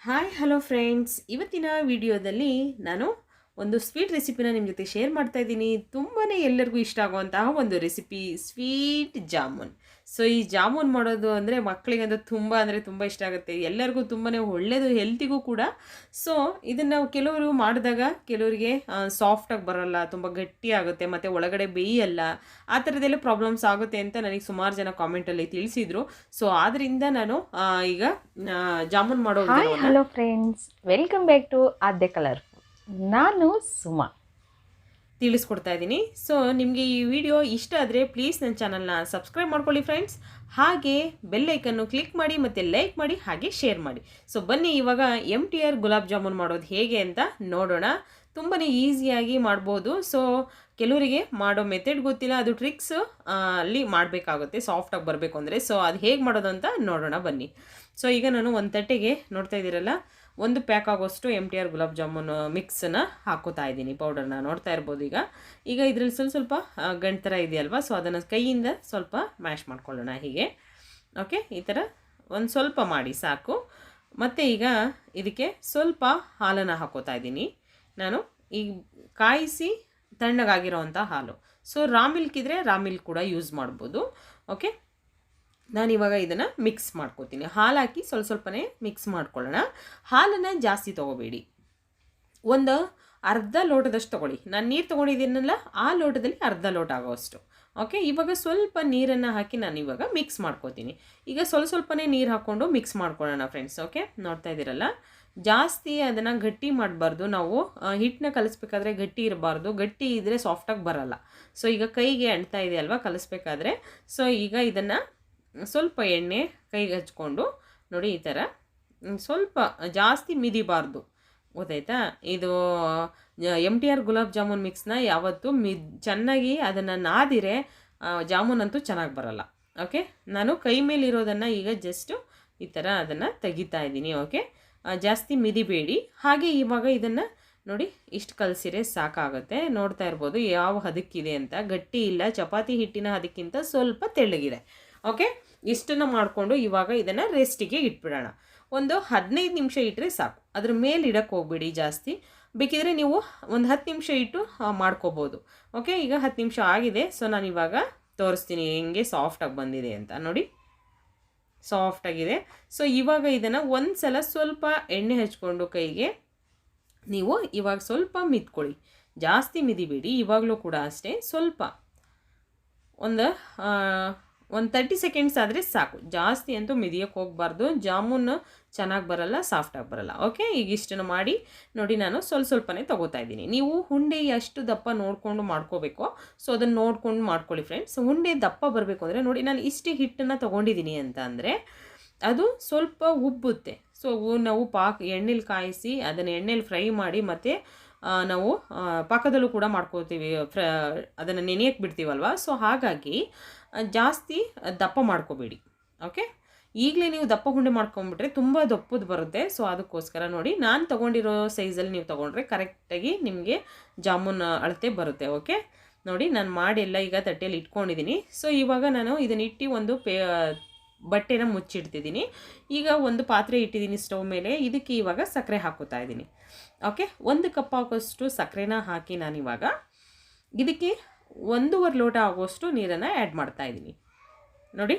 Hi hello friends, ಇವತ್ತಿನ ವಿಡಿಯೋದಲ್ಲಿ ನಾನು ಒಂದು ಸ್ವೀಟ್ ರೆಸಿಪಿನ ನಿಮ್ಮ ಜೊತೆ ಶೇರ್ ಮಾಡ್ತಾ ಇದ್ದೀನಿ. ತುಂಬಾ ಎಲ್ಲರಿಗೂ ಇಷ್ಟ ಆಗುವಂತಹ ಒಂದು ರೆಸಿಪಿ ಸ್ವೀಟ್ ಜಾಮೂನ್. ಸೊ ಈ ಜಾಮೂನ್ ಮಾಡೋದು ಅಂದರೆ ಮಕ್ಕಳಿಗಂತೂ ತುಂಬ ಇಷ್ಟ ಆಗುತ್ತೆ. ಎಲ್ಲರಿಗೂ ತುಂಬಾ ಒಳ್ಳೆಯದು, ಹೆಲ್ತಿಗೂ ಕೂಡ. ಸೊ ಇದನ್ನು ಕೆಲವರು ಮಾಡಿದಾಗ ಕೆಲವರಿಗೆ ಸಾಫ್ಟಾಗಿ ಬರೋಲ್ಲ, ತುಂಬ ಗಟ್ಟಿ ಆಗುತ್ತೆ ಮತ್ತು ಒಳಗಡೆ ಬೇಯಲ್ಲ, ಆ ಥರದ್ದೆಲ್ಲ ಪ್ರಾಬ್ಲಮ್ಸ್ ಆಗುತ್ತೆ ಅಂತ ನನಗೆ ಸುಮಾರು ಜನ ಕಾಮೆಂಟಲ್ಲಿ ತಿಳಿಸಿದರು. ಸೊ ಆದ್ದರಿಂದ ನಾನು ಈಗ ಜಾಮೂನ್ ಮಾಡೋ hello friends, welcome back to Aadya colourful. ನಾನು ಸುಮಾ ತಿಳಿಸ್ಕೊಡ್ತಾ ಇದ್ದೀನಿ. ಸೊ ನಿಮಗೆ ಈ ವಿಡಿಯೋ ಇಷ್ಟ ಆದರೆ ಪ್ಲೀಸ್ ನನ್ನ ಚಾನಲ್ನ ಸಬ್ಸ್ಕ್ರೈಬ್ ಮಾಡ್ಕೊಳ್ಳಿ ಫ್ರೆಂಡ್ಸ್. ಹಾಗೆ ಬೆಲ್ ಐಕನ್ನು ಕ್ಲಿಕ್ ಮಾಡಿ ಮತ್ತು ಲೈಕ್ ಮಾಡಿ, ಹಾಗೆ ಶೇರ್ ಮಾಡಿ. ಸೊ ಬನ್ನಿ ಇವಾಗ MTR ಗುಲಾಬ್ ಜಾಮೂನ್ ಮಾಡೋದು ಹೇಗೆ ಅಂತ ನೋಡೋಣ. ತುಂಬಾ ಈಸಿಯಾಗಿ ಮಾಡ್ಬೋದು. ಸೊ ಕೆಲವರಿಗೆ ಮಾಡೋ ಮೆಥಡ್ ಗೊತ್ತಿಲ್ಲ, ಅದು ಟ್ರಿಕ್ಸ್ ಅಲ್ಲಿ ಮಾಡಬೇಕಾಗುತ್ತೆ ಸಾಫ್ಟಾಗಿ ಬರಬೇಕು ಅಂದರೆ. ಸೊ ಅದು ಹೇಗೆ ಮಾಡೋದು ಅಂತ ನೋಡೋಣ ಬನ್ನಿ. ಸೊ ಈಗ ನಾನು ಒಂದು ತಟ್ಟೆಗೆ ನೋಡ್ತಾ ಇದ್ದೀರಲ್ಲ, 1 ಪ್ಯಾಕ್ ಆಗೋಷ್ಟು MTR ಗುಲಾಬ್ ಜಾಮೂನ್ ಮಿಕ್ಸನ್ನು ಹಾಕೋತಾ ಇದ್ದೀನಿ, ಪೌಡರ್ನ ನೋಡ್ತಾ ಇರ್ಬೋದು. ಈಗ ಇದರಲ್ಲಿ ಸ್ವಲ್ಪ ಗಂಟು ಥರ ಇದೆಯಲ್ವ, ಸೊ ಅದನ್ನು ಕೈಯಿಂದ ಸ್ವಲ್ಪ ಮ್ಯಾಶ್ ಮಾಡ್ಕೊಳ್ಳೋಣ ಹೀಗೆ. ಓಕೆ, ಈ ಥರ ಒಂದು ಸ್ವಲ್ಪ ಮಾಡಿ ಸಾಕು. ಮತ್ತು ಈಗ ಇದಕ್ಕೆ ಸ್ವಲ್ಪ ಹಾಲನ್ನು ಹಾಕೋತಾ ಇದ್ದೀನಿ ನಾನು. ಈಗ ಕಾಯಿಸಿ ತಣ್ಣಗಾಗಿರೋವಂಥ ಹಾಲು. ಸೊ ರಾ ಮಿಲ್ಕ್ ಇದ್ದರೆ ರಾ ಮಿಲ್ಕ್ ಕೂಡ ಯೂಸ್ ಮಾಡ್ಬೋದು. ಓಕೆ, ನಾನಿವಾಗ ಇದನ್ನು ಮಿಕ್ಸ್ ಮಾಡ್ಕೋತೀನಿ. ಹಾಲು ಹಾಕಿ ಸ್ವಲ್ಪನೇ ಮಿಕ್ಸ್ ಮಾಡ್ಕೊಳ್ಳೋಣ. ಹಾಲನ್ನು ಜಾಸ್ತಿ ತೊಗೋಬೇಡಿ, ಒಂದು ಅರ್ಧ ಲೋಟದಷ್ಟು ತೊಗೊಳ್ಳಿ. ನಾನು ನೀರು ತೊಗೊಂಡಿದ್ದೀನಲ್ಲ, ಆ ಲೋಟದಲ್ಲಿ ಅರ್ಧ ಲೋಟ ಆಗೋಷ್ಟು. ಓಕೆ, ಇವಾಗ ಸ್ವಲ್ಪ ನೀರನ್ನು ಹಾಕಿ ನಾನು ಇವಾಗ ಮಿಕ್ಸ್ ಮಾಡ್ಕೋತೀನಿ. ಈಗ ಸ್ವಲ್ಪನೇ ನೀರು ಹಾಕ್ಕೊಂಡು ಮಿಕ್ಸ್ ಮಾಡ್ಕೊಳ್ಳೋಣ ಫ್ರೆಂಡ್ಸ್. ಓಕೆ, ನೋಡ್ತಾ ಇದ್ದೀರಲ್ಲ, ಜಾಸ್ತಿ ಅದನ್ನು ಗಟ್ಟಿ ಮಾಡಬಾರ್ದು. ನಾವು ಹಿಟ್ಟನ್ನ ಕಲಿಸ್ಬೇಕಾದ್ರೆ ಗಟ್ಟಿ ಇರಬಾರ್ದು, ಗಟ್ಟಿ ಇದ್ದರೆ ಸಾಫ್ಟಾಗಿ ಬರಲ್ಲ. ಸೊ ಈಗ ಕೈಗೆ ಅಂಟ್ತಾ ಇದೆ ಅಲ್ವಾ ಕಲಿಸ್ಬೇಕಾದ್ರೆ. ಸೊ ಈಗ ಇದನ್ನು ಸ್ವಲ್ಪ ಎಣ್ಣೆ ಕೈಗೆ ಹಚ್ಕೊಂಡು ನೋಡಿ, ಈ ಥರ ಸ್ವಲ್ಪ ಜಾಸ್ತಿ ಮಿದಿಬಾರ್ದು, ಗೊತ್ತಾಯ್ತಾ. ಇದು MTR ಗುಲಾಬ್ ಜಾಮೂನ್ ಮಿಕ್ಸ್ನ ಯಾವತ್ತೂ ಚೆನ್ನಾಗಿ ಅದನ್ನು ನಾದಿರೆ ಜಾಮೂನ್ ಅಂತೂ ಚೆನ್ನಾಗಿ ಬರಲ್ಲ. ಓಕೆ, ನಾನು ಕೈ ಮೇಲಿರೋದನ್ನು ಈಗ ಜಸ್ಟು ಈ ಥರ ಅದನ್ನು ತೆಗಿತಾ ಇದ್ದೀನಿ. ಓಕೆ, ಜಾಸ್ತಿ ಮಿದಿಬೇಡಿ. ಹಾಗೆ ಇವಾಗ ಇದನ್ನು ನೋಡಿ, ಇಷ್ಟು ಕಲಸಿರೆ ಸಾಕಾಗುತ್ತೆ. ನೋಡ್ತಾ ಇರ್ಬೋದು ಯಾವ ಹದಕ್ಕಿದೆ ಅಂತ. ಗಟ್ಟಿ ಇಲ್ಲ, ಚಪಾತಿ ಹಿಟ್ಟಿನ ಹದಕ್ಕಿಂತ ಸ್ವಲ್ಪ ತೆಳ್ಳಗಿದೆ. ಓಕೆ, ಇಷ್ಟನ್ನು ಮಾಡಿಕೊಂಡು ಇವಾಗ ಇದನ್ನು ರೆಸ್ಟಿಗೆ ಇಟ್ಬಿಡೋಣ. ಒಂದು 15 ನಿಮಿಷ ಇಟ್ಟರೆ ಸಾಕು, ಅದ್ರ ಮೇಲೆ ಇಡಕ್ಕೆ ಹೋಗ್ಬಿಡಿ ಜಾಸ್ತಿ. ಬೇಕಿದ್ರೆ ನೀವು ಒಂದು 10 ನಿಮಿಷ ಇಟ್ಟು ಮಾಡ್ಕೋಬೋದು. ಓಕೆ, ಈಗ 10 ನಿಮಿಷ ಆಗಿದೆ. ಸೊ ನಾನು ಇವಾಗ ತೋರಿಸ್ತೀನಿ ಹೆಂಗೆ ಸಾಫ್ಟಾಗಿ ಬಂದಿದೆ ಅಂತ. ನೋಡಿ, ಸಾಫ್ಟಾಗಿದೆ. ಸೊ ಇವಾಗ ಇದನ್ನು ಒಂದು ಸಲ ಸ್ವಲ್ಪ ಎಣ್ಣೆ ಹಚ್ಕೊಂಡು ಕೈಗೆ ನೀವು ಇವಾಗ ಸ್ವಲ್ಪ ಮಿದ್ಕೊಳ್ಳಿ, ಜಾಸ್ತಿ ಮಿದಿಬೇಡಿ. ಇವಾಗಲೂ ಕೂಡ ಅಷ್ಟೇ, ಸ್ವಲ್ಪ ಒಂದು 30 ಸೆಕೆಂಡ್ಸ್ ಆದರೆ ಸಾಕು, ಜಾಸ್ತಿ ಅಂತೂ ಮಿದಿಯೋಕ್ಕೆ ಹೋಗಬಾರ್ದು. ಜಾಮೂನು ಚೆನ್ನಾಗಿ ಬರಲ್ಲ, ಸಾಫ್ಟಾಗಿ ಬರಲ್ಲ. ಓಕೆ, ಈಗ ಇಷ್ಟನ್ನು ಮಾಡಿ ನೋಡಿ, ನಾನು ಸ್ವಲ್ಪನೇ ತೊಗೋತಾ ಇದ್ದೀನಿ. ನೀವು ಹುಂಡೆ ಎಷ್ಟು ದಪ್ಪ ನೋಡಿಕೊಂಡು ಮಾಡ್ಕೋಬೇಕು. ಸೊ ಅದನ್ನು ನೋಡ್ಕೊಂಡು ಮಾಡ್ಕೊಳ್ಳಿ ಫ್ರೆಂಡ್ಸ್. ಹುಂಡೆ ದಪ್ಪ ಬರಬೇಕು ಅಂದರೆ ನೋಡಿ, ನಾನು ಇಷ್ಟು ಹಿಟ್ಟನ್ನು ತೊಗೊಂಡಿದ್ದೀನಿ ಅಂತ ಅಂದರೆ ಅದು ಸ್ವಲ್ಪ ಉಬ್ಬುತ್ತೆ. ಸೊ ನಾವು ಎಣ್ಣೆಲಿ ಕಾಯಿಸಿ ಅದನ್ನು ಎಣ್ಣೆಲಿ ಫ್ರೈ ಮಾಡಿ ಮತ್ತು ನಾವು ಪಾಕದಲ್ಲೂ ಕೂಡ ಮಾಡ್ಕೋತೀವಿ, ಅದನ್ನು ನೆನೆಯಕ್ಕೆ ಬಿಡ್ತೀವಲ್ವ. ಸೊ ಹಾಗಾಗಿ ಜಾಸ್ತಿ ದಪ್ಪ ಮಾಡ್ಕೋಬೇಡಿ. ಓಕೆ, ಈಗಲೇ ನೀವು ದಪ್ಪ ಹುಂಡೆ ಮಾಡ್ಕೊಂಬಿಟ್ರೆ ತುಂಬ ದಪ್ಪದು ಬರುತ್ತೆ. ಸೊ ಅದಕ್ಕೋಸ್ಕರ ನೋಡಿ, ನಾನು ತೊಗೊಂಡಿರೋ ಸೈಜಲ್ಲಿ ನೀವು ತೊಗೊಂಡ್ರೆ ಕರೆಕ್ಟಾಗಿ ನಿಮಗೆ ಜಾಮೂನ್ ಅಳತೆ ಬರುತ್ತೆ. ಓಕೆ, ನೋಡಿ ನಾನು ಮಾಡಿ ಎಲ್ಲ ಈಗ ತಟ್ಟೆಯಲ್ಲಿ ಇಟ್ಕೊಂಡಿದ್ದೀನಿ. ಸೊ ಇವಾಗ ನಾನು ಇದನ್ನ ಇಟ್ಟು ಒಂದು ಬಟ್ಟೆನ ಮುಚ್ಚಿಡ್ತಿದ್ದೀನಿ. ಈಗ ಒಂದು ಪಾತ್ರೆ ಇಟ್ಟಿದ್ದೀನಿ ಸ್ಟವ್ ಮೇಲೆ. ಇದಕ್ಕೆ ಇವಾಗ ಸಕ್ಕರೆ ಹಾಕೋತಾ ಇದ್ದೀನಿ. ಓಕೆ, 1 ಕಪ್ ಆಗೋಷ್ಟು ಸಕ್ಕರೆನ ಹಾಕಿ ನಾನಿವಾಗ ಇದಕ್ಕೆ 1.5 ಲೋಟ ಆಗೋಷ್ಟು ನೀರನ್ನು ಆ್ಯಡ್ ಮಾಡ್ತಾ ಇದ್ದೀನಿ. ನೋಡಿ,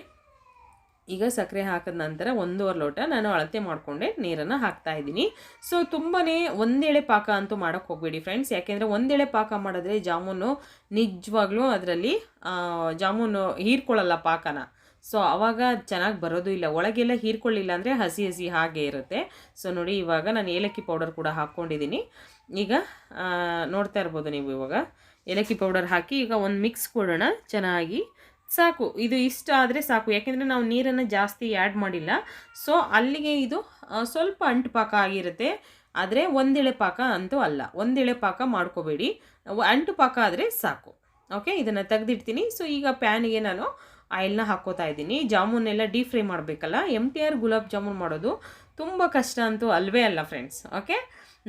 ಈಗ ಸಕ್ಕರೆ ಹಾಕಿದ ನಂತರ 1.5 ಲೋಟ ನಾನು ಅಳತೆ ಮಾಡಿಕೊಂಡೆ ನೀರನ್ನು ಹಾಕ್ತಾ ಇದ್ದೀನಿ. ಸೊ ತುಂಬಾ ಒಂದೇಳೆ ಪಾಕ ಅಂತೂ ಮಾಡೋಕ್ಕೆ ಹೋಗಬೇಡಿ ಫ್ರೆಂಡ್ಸ್. ಯಾಕೆಂದರೆ ಒಂದೇಳೆ ಪಾಕ ಮಾಡಿದ್ರೆ ಜಾಮೂನು ನಿಜವಾಗ್ಲೂ ಅದರಲ್ಲಿ ಜಾಮೂನು ಹೀರ್ಕೊಳ್ಳಲ್ಲ ಪಾಕನ. ಸೊ ಆವಾಗ ಚೆನ್ನಾಗಿ ಬರೋದು ಇಲ್ಲ, ಒಳಗೆಲ್ಲ ಹೀರ್ಕೊಳ್ಳಿಲ್ಲ ಅಂದರೆ ಹಸಿ ಹಾಗೆ ಇರುತ್ತೆ. ಸೊ ನೋಡಿ, ಇವಾಗ ನಾನು ಏಲಕ್ಕಿ ಪೌಡರ್ ಕೂಡ ಹಾಕ್ಕೊಂಡಿದ್ದೀನಿ. ಈಗ ನೋಡ್ತಾ ಇರ್ಬೋದು ನೀವು, ಇವಾಗ ಏಲಕ್ಕಿ ಪೌಡರ್ ಹಾಕಿ ಈಗ ಒಂದು ಮಿಕ್ಸ್ ಕೊಡೋಣ ಚೆನ್ನಾಗಿ. ಸಾಕು, ಇದು ಇಷ್ಟ ಆದರೆ ಸಾಕು, ಯಾಕೆಂದರೆ ನಾವು ನೀರನ್ನು ಜಾಸ್ತಿ ಆ್ಯಡ್ ಮಾಡಿಲ್ಲ. ಸೊ ಅಲ್ಲಿಗೆ ಇದು ಸ್ವಲ್ಪ ಅಂಟು ಪಾಕ ಆಗಿರುತ್ತೆ, ಆದರೆ ಒಂದೆಳೆ ಪಾಕ ಅಂತೂ ಅಲ್ಲ. ಒಂದೆಳೆ ಪಾಕ ಮಾಡ್ಕೋಬೇಡಿ, ಅಂಟು ಪಾಕ ಆದರೆ ಸಾಕು. ಓಕೆ, ಇದನ್ನು ತೆಗೆದಿಡ್ತೀನಿ. ಸೊ ಈಗ ಪ್ಯಾನಿಗೆ ನಾನು ಆಯಿಲ್ನ ಹಾಕ್ಕೋತಾ ಇದ್ದೀನಿ. ಜಾಮೂನೆಲ್ಲ ಡೀಪ್ ಫ್ರೈ ಮಾಡಬೇಕಲ್ಲ. MTR ಗುಲಾಬ್ ಜಾಮೂನ್ ಮಾಡೋದು ತುಂಬ ಕಷ್ಟ ಅಂತೂ ಅಲ್ವೇ ಅಲ್ಲ ಫ್ರೆಂಡ್ಸ್. ಓಕೆ,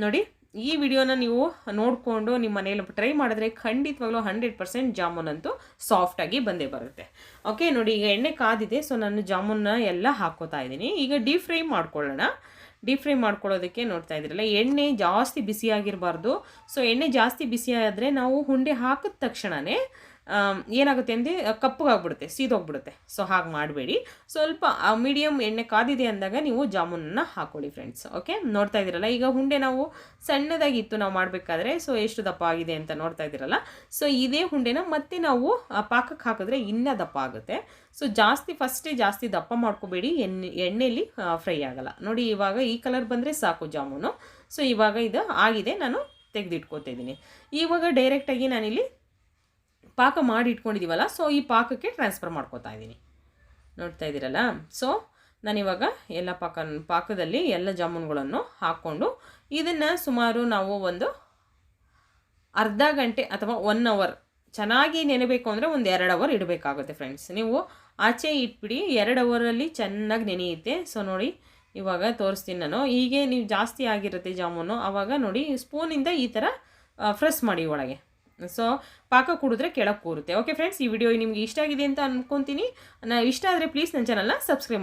ನೋಡಿ, ಈ ವಿಡಿಯೋನ ನೀವು ನೋಡಿಕೊಂಡು ನಿಮ್ಮ ಮನೆಯಲ್ಲಿ ಟ್ರೈ ಮಾಡಿದ್ರೆ ಖಂಡಿತವಾಗ್ಲೂ 100% ಜಾಮೂನ್ ಅಂತೂ ಸಾಫ್ಟಾಗಿ ಬಂದೇ ಬರುತ್ತೆ. ಓಕೆ, ನೋಡಿ, ಈಗ ಎಣ್ಣೆ ಕಾದಿದೆ. ಸೊ ನಾನು ಜಾಮೂನ್ನ ಎಲ್ಲ ಹಾಕ್ಕೋತಾ ಇದ್ದೀನಿ. ಈಗ ಡೀಪ್ ಫ್ರೈ ಮಾಡ್ಕೊಳ್ಳೋಣ. ಡೀಪ್ ಫ್ರೈ ಮಾಡ್ಕೊಳ್ಳೋದಕ್ಕೆ ನೋಡ್ತಾ ಇದ್ದೀರಲ್ಲ, ಎಣ್ಣೆ ಜಾಸ್ತಿ ಬಿಸಿಯಾಗಿರಬಾರ್ದು. ಸೊ ಎಣ್ಣೆ ಜಾಸ್ತಿ ಬಿಸಿ ಆದರೆ ನಾವು ಉಂಡೆ ಹಾಕಿದ ತಕ್ಷಣವೇ ಏನಾಗುತ್ತೆ ಅಂದರೆ ಕಪ್ಪಗಾಗ್ಬಿಡುತ್ತೆ, ಸೀದೋಗ್ಬಿಡುತ್ತೆ. ಸೊ ಹಾಗೆ ಮಾಡಬೇಡಿ. ಸ್ವಲ್ಪ ಮೀಡಿಯಮ್ ಎಣ್ಣೆ ಕಾದಿದೆ ಅಂದಾಗ ನೀವು ಜಾಮೂನನ್ನು ಹಾಕ್ಕೊಳ್ಳಿ ಫ್ರೆಂಡ್ಸ್. ಓಕೆ, ನೋಡ್ತಾ ಇದ್ದೀರಲ್ಲ, ಈಗ ಉಂಡೆ ನಾವು ಸಣ್ಣದಾಗಿತ್ತು ನಾವು ಮಾಡಬೇಕಾದ್ರೆ. ಸೊ ಎಷ್ಟು ದಪ್ಪ ಆಗಿದೆ ಅಂತ ನೋಡ್ತಾ ಇದ್ದೀರಲ್ಲ. ಸೊ ಇದೇ ಉಂಡೆನ ಮತ್ತೆ ನಾವು ಪಾಕಕ್ಕೆ ಹಾಕಿದ್ರೆ ಇನ್ನೂ ದಪ್ಪ ಆಗುತ್ತೆ. ಸೊ ಫಸ್ಟೇ ಜಾಸ್ತಿ ದಪ್ಪ ಮಾಡ್ಕೋಬೇಡಿ, ಎಣ್ಣೆಯಲ್ಲಿ ಫ್ರೈ ಆಗಲ್ಲ. ನೋಡಿ ಇವಾಗ ಈ ಕಲರ್ ಬಂದರೆ ಸಾಕು ಜಾಮೂನು. ಸೊ ಇವಾಗ ಇದು ಆಗಿದೆ, ನಾನು ತೆಗೆದಿಟ್ಕೋತಾ ಇದ್ದೀನಿ. ಇವಾಗ ಡೈರೆಕ್ಟಾಗಿ ನಾನಿಲ್ಲಿ ಪಾಕ ಮಾಡಿ ಇಟ್ಕೊಂಡಿದ್ದೀವಲ್ಲ, ಸೊ ಈ ಪಾಕಕ್ಕೆ ಟ್ರಾನ್ಸ್ಫರ್ ಮಾಡ್ಕೋತಾ ಇದ್ದೀನಿ. ನೋಡ್ತಾ ಇದ್ದೀರಲ್ಲ. ಸೊ ನಾನಿವಾಗ ಎಲ್ಲ ಪಾಕದಲ್ಲಿ ಎಲ್ಲ ಜಾಮೂನುಗಳನ್ನು ಹಾಕ್ಕೊಂಡು ಇದನ್ನು ಸುಮಾರು ನಾವು ಒಂದು ಅರ್ಧ ಗಂಟೆ ಅಥವಾ 1 ಅವರ್ ಚೆನ್ನಾಗಿ ನೆನೆಬೇಕು ಅಂದರೆ ಒಂದು 2 ಅವರ್ ಇಡಬೇಕಾಗುತ್ತೆ ಫ್ರೆಂಡ್ಸ್. ನೀವು ಆಚೆ ಇಟ್ಬಿಡಿ, 2 ಅವರಲ್ಲಿ ಚೆನ್ನಾಗಿ ನೆನೆಯುತ್ತೆ. ಸೊ ನೋಡಿ ಇವಾಗ ತೋರಿಸ್ತೀನಿ ನಾನು. ಹೀಗೆ ನೀವು ಜಾಸ್ತಿ ಆಗಿರುತ್ತೆ ಜಾಮೂನು, ಆವಾಗ ನೋಡಿ ಸ್ಪೂನಿಂದ ಈ ಥರ ಫ್ರೆಸ್ ಮಾಡಿ ಒಳಗೆ. ಸೊ ಪಾಕ ಕುಡಿದ್ರೆ ಕೆಳಗೆ ಕೂರುತ್ತೆ. ಓಕೆ ಫ್ರೆಂಡ್ಸ್, ಈ ವಿಡಿಯೋ ನಿಮಗೆ ಇಷ್ಟ ಆಗಿದೆ ಅಂತ ಅಂದ್ಕೊತೀನಿ. ಇಷ್ಟ ಆದರೆ ಪ್ಲೀಸ್ ನನ್ನ ಚಾನಲ್ನ ಸಬ್ಸ್ಕ್ರೈಬ್ ಮಾಡಿ.